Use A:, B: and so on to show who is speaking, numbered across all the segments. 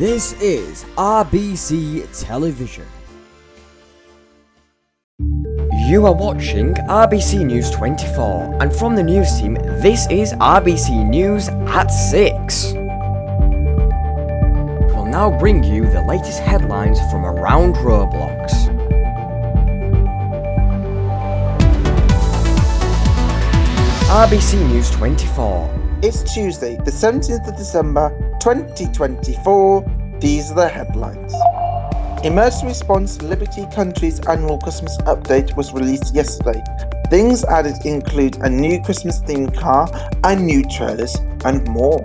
A: This is RBC Television. You are watching RBC News 24, and from the news team, this is RBC News at 6. We'll now bring you the latest headlines from around Roblox. RBC News 24.
B: It's Tuesday, the 17th of December, 2024. These are the headlines. Emergency Response Liberty Country's annual Christmas update was released yesterday. Things added include a new Christmas-themed car and new trailers and more.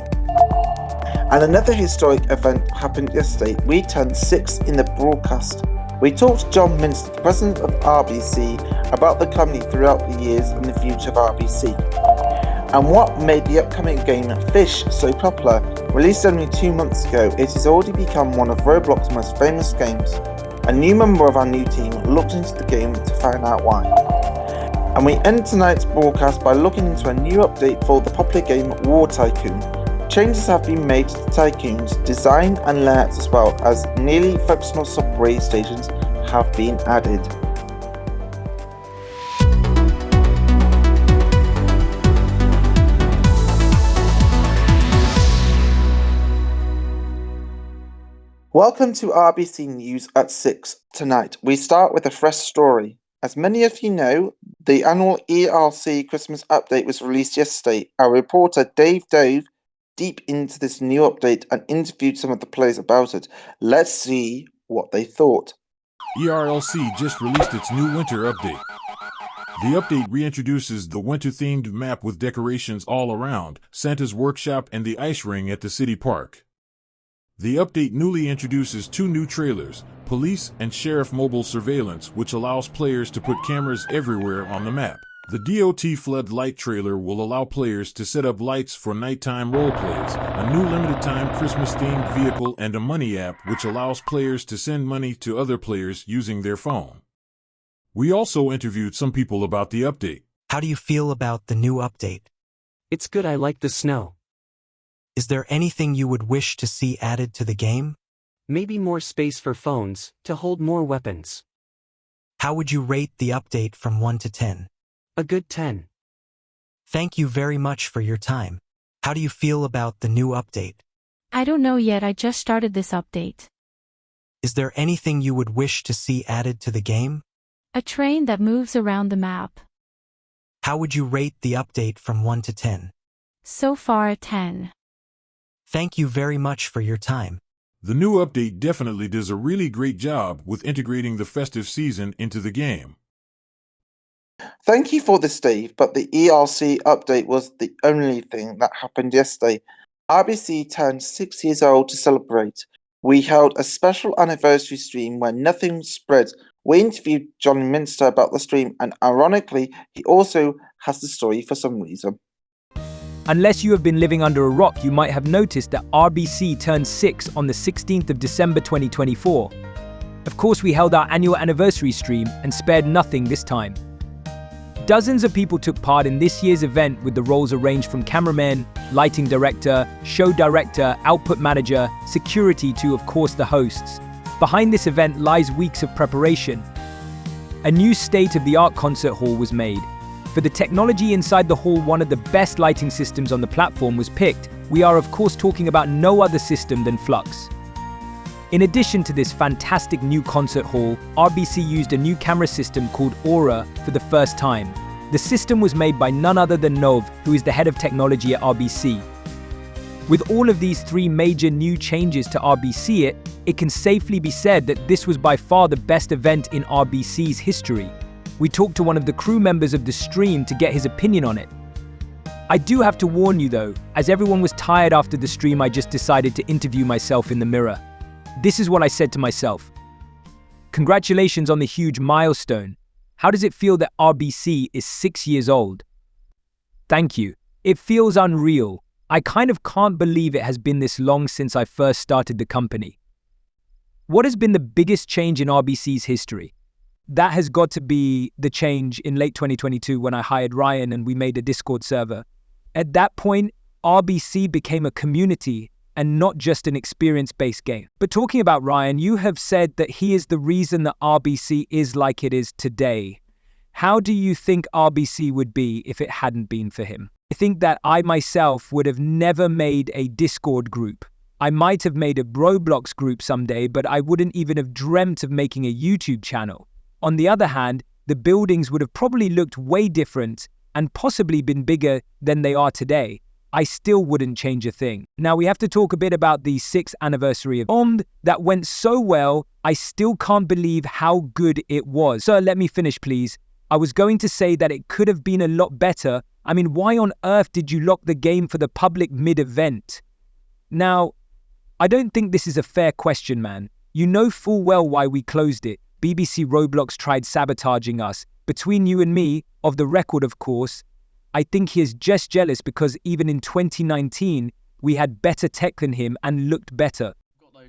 B: And another historic event happened yesterday. We turned 6 in the broadcast. We talked to John Minster, the president of RBC, about the company throughout the years and the future of RBC. And what made the upcoming game Fisch so popular? Released only 2 months ago, it has already become one of Roblox's most famous games. A new member of our new team looked into the game to find out why. And we end tonight's broadcast by looking into a new update for the popular game War Tycoon. Changes have been made to the Tycoon's design and layouts, as well as nearly functional subway stations have been added. Welcome to RBC News at 6. Tonight, we start with a fresh story. As many of you know, the annual ERC Christmas update was released yesterday. Our reporter Dave dove deep into this new update and interviewed some of the players about it. Let's see what they thought.
C: ERLC just released its new winter update. The update reintroduces the winter-themed map with decorations all around, Santa's workshop, and the ice ring at the city park. The update newly introduces 2 new trailers, Police and Sheriff Mobile Surveillance, which allows players to put cameras everywhere on the map. The DOT Flood Light trailer will allow players to set up lights for nighttime roleplays, a new limited-time Christmas-themed vehicle, and a money app which allows players to send money to other players using their phone. We also interviewed some people about the update.
D: How do you feel about the new update?
E: It's good. I like the snow.
D: Is there anything you would wish to see added to the game?
E: Maybe more space for phones to hold more weapons.
D: How would you rate the update from 1 to 10?
E: A good 10.
D: Thank you very much for your time. How do you feel about the new update?
F: I don't know yet, I just started this update.
D: Is there anything you would wish to see added to the game?
F: A train that moves around the map.
D: How would you rate the update from 1 to 10?
F: So far a 10.
D: Thank you very much for your time.
C: The new update definitely does a really great job with integrating the festive season into the game.
B: Thank you for this, Dave, but the ERC update was the only thing that happened yesterday. RBC turned 6 years old to celebrate. We held a special anniversary stream where nothing spread. We interviewed John Minster about the stream, and ironically, he also has the story for some reason.
G: Unless you have been living under a rock, you might have noticed that RBC turned 6 on the 16th of December 2024. Of course, we held our annual anniversary stream and spared nothing this time. Dozens of people took part in this year's event, with the roles arranged from cameraman, lighting director, show director, output manager, security to, of course, the hosts. Behind this event lies weeks of preparation. A new state-of-the-art concert hall was made. For the technology inside the hall, one of the best lighting systems on the platform was picked. We are of course talking about no other system than Flux. In addition to this fantastic new concert hall, RBC used a new camera system called Aura for the first time. The system was made by none other than Nov, who is the head of technology at RBC. With all of these 3 major new changes to RBC, it can safely be said that this was by far the best event in RBC's history. We talked to one of the crew members of the stream to get his opinion on it. I do have to warn you though, as everyone was tired after the stream, I just decided to interview myself in the mirror. This is what I said to myself. Congratulations on the huge milestone. How does it feel that RBC is 6 years old? Thank you. It feels unreal. I kind of can't believe it has been this long since I first started the company. What has been the biggest change in RBC's history? That has got to be the change in late 2022 when I hired Ryan and we made a Discord server. At that point, RBC became a community and not just an experience-based game. But talking about Ryan, you have said that he is the reason that RBC is like it is today. How do you think RBC would be if it hadn't been for him? I think that I myself would have never made a Discord group. I might have made a Roblox group someday, but I wouldn't even have dreamt of making a YouTube channel. On the other hand, the buildings would have probably looked way different and possibly been bigger than they are today. I still wouldn't change a thing. Now we have to talk a bit about the 6th anniversary of that went so well, I still can't believe how good it was. Sir, let me finish, please. I was going to say that it could have been a lot better. I mean, why on earth did you lock the game for the public mid-event? Now, I don't think this is a fair question, man. You know full well why we closed it. BBC Roblox tried sabotaging us. Between you and me, of the record of course, I think he is just jealous because even in 2019, we had better tech than him and looked better.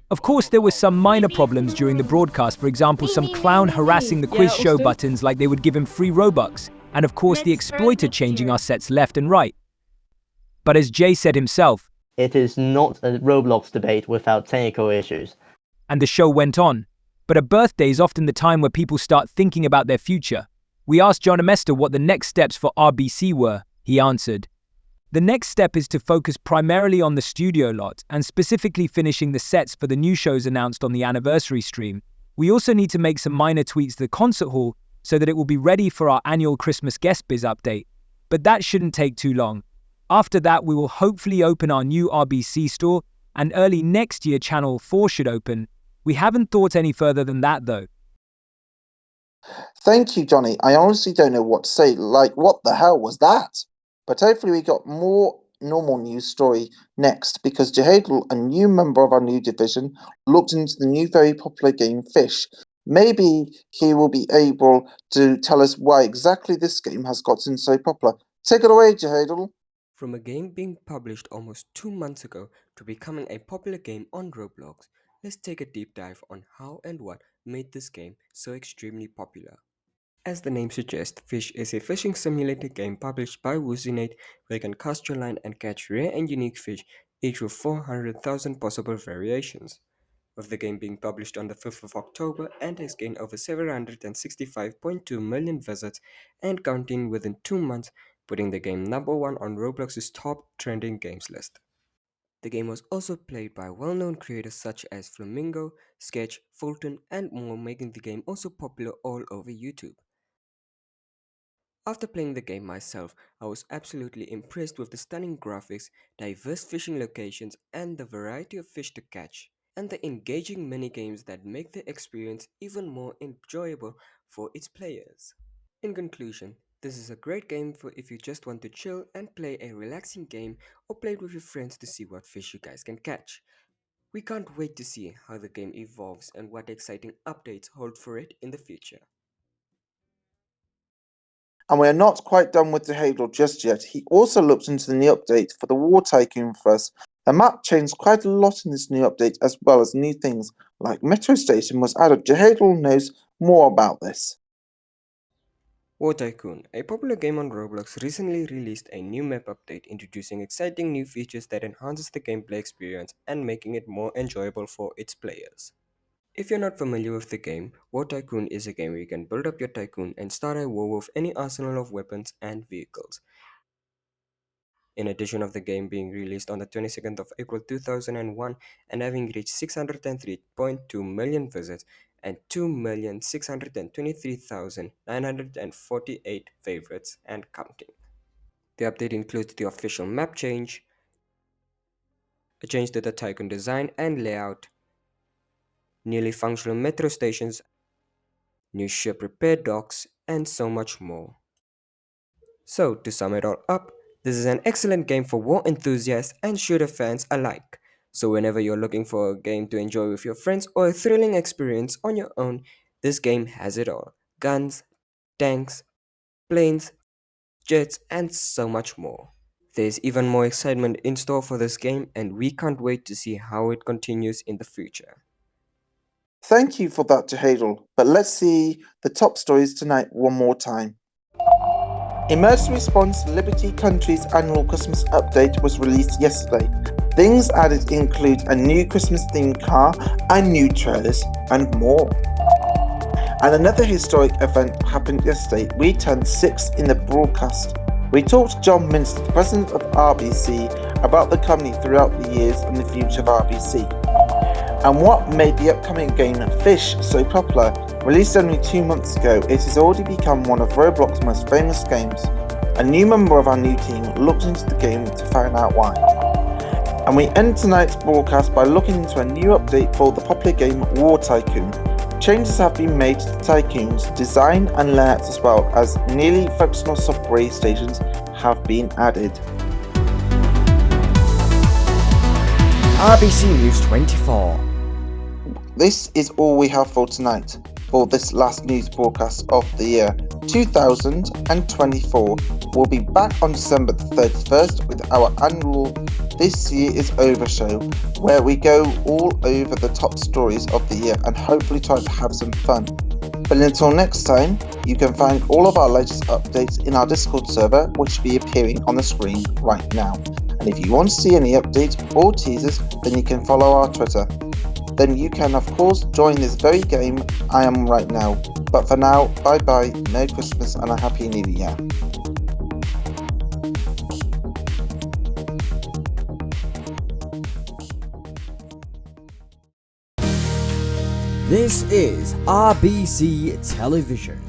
G: Of course, there were some minor problems during the broadcast, for example, some clown harassing the quiz show buttons like they would give him free Robux, and of course the exploiter changing our sets left and right. But as Jay said himself,
H: it is not a Roblox debate without technical issues.
G: And the show went on. But a birthday is often the time where people start thinking about their future. We asked John Amester what the next steps for RBC were. He answered, "The next step is to focus primarily on the studio lot and specifically finishing the sets for the new shows announced on the anniversary stream. We also need to make some minor tweaks to the concert hall so that it will be ready for our annual Christmas guest biz update. But that shouldn't take too long. After that, we will hopefully open our new RBC store, and early next year Channel 4 should open. We haven't thought any further than that though."
B: Thank you, Johnny. I honestly don't know what to say. Like, what the hell was that? But hopefully we got more normal news story next, because Jahadal, a new member of our new division, looked into the new very popular game Fisch. Maybe he will be able to tell us why exactly this game has gotten so popular. Take it away, Jahadal.
I: From a game being published almost 2 months ago to becoming a popular game on Roblox, let's take a deep dive on how and what made this game so extremely popular. As the name suggests, Fisch is a fishing simulator game published by Woozinate where you can cast your line and catch rare and unique fish, each with 400,000 possible variations. With the game being published on the 5th of October and has gained over 765.2 million visits and counting within 2 months, putting the game number 1 on Roblox's top trending games list. The game was also played by well-known creators such as Flamingo, Sketch, Fulton, and more, making the game also popular all over YouTube. After playing the game myself, I was absolutely impressed with the stunning graphics, diverse fishing locations, and the variety of fish to catch, and the engaging minigames that make the experience even more enjoyable for its players. In conclusion, this is a great game for if you just want to chill and play a relaxing game or play it with your friends to see what fish you guys can catch. We can't wait to see how the game evolves and what exciting updates hold for it in the future.
B: And we're not quite done with Jahadal just yet. He also looked into the new update for the War Tycoon for us. The map changed quite a lot in this new update, as well as new things like Metro Station was added. Jahadal knows more about this.
I: War Tycoon, a popular game on Roblox, recently released a new map update introducing exciting new features that enhances the gameplay experience and making it more enjoyable for its players. If you're not familiar with the game, War Tycoon is a game where you can build up your tycoon and start a war with any arsenal of weapons and vehicles. In addition of the game being released on the 22nd of April 2001 and having reached 603.2 million visits and 2,623,948 favorites and counting. The update includes the official map change, a change to the Tycoon design and layout, nearly functional metro stations, new ship repair docks, and so much more. So, to sum it all up, this is an excellent game for war enthusiasts and shooter fans alike. So whenever you're looking for a game to enjoy with your friends or a thrilling experience on your own, this game has it all. Guns, tanks, planes, jets, and so much more. There's even more excitement in store for this game, and we can't wait to see how it continues in the future.
B: Thank you for that, Jahadal. But let's see the top stories tonight one more time. Emergency Response Liberty Country's annual Christmas update was released yesterday. Things added include a new Christmas themed car and new trailers and more. And another historic event happened yesterday. We turned 6 in the broadcast. We talked to John Minster, the president of RBC, about the company throughout the years and the future of RBC. And what made the upcoming game Fisch so popular? Released only 2 months ago, it has already become one of Roblox's most famous games. A new member of our new team looked into the game to find out why. And we end tonight's broadcast by looking into a new update for the popular game War Tycoon. Changes have been made to the Tycoon's design and layouts, as well as nearly functional subway stations have been added.
A: RBC News 24.
B: This is all we have for tonight, for this last news broadcast of the year 2024. We'll be back on December the 31st with our annual This Year Is Over show, where we go all over the top stories of the year and hopefully try to have some fun. But until next time, you can find all of our latest updates in our Discord server, which will be appearing on the screen right now. And if you want to see any updates or teasers, then you can follow our Twitter. Then you can of course join this very game I am right now. But for now, bye bye, Merry Christmas and a Happy New Year.
A: This is RBC Television.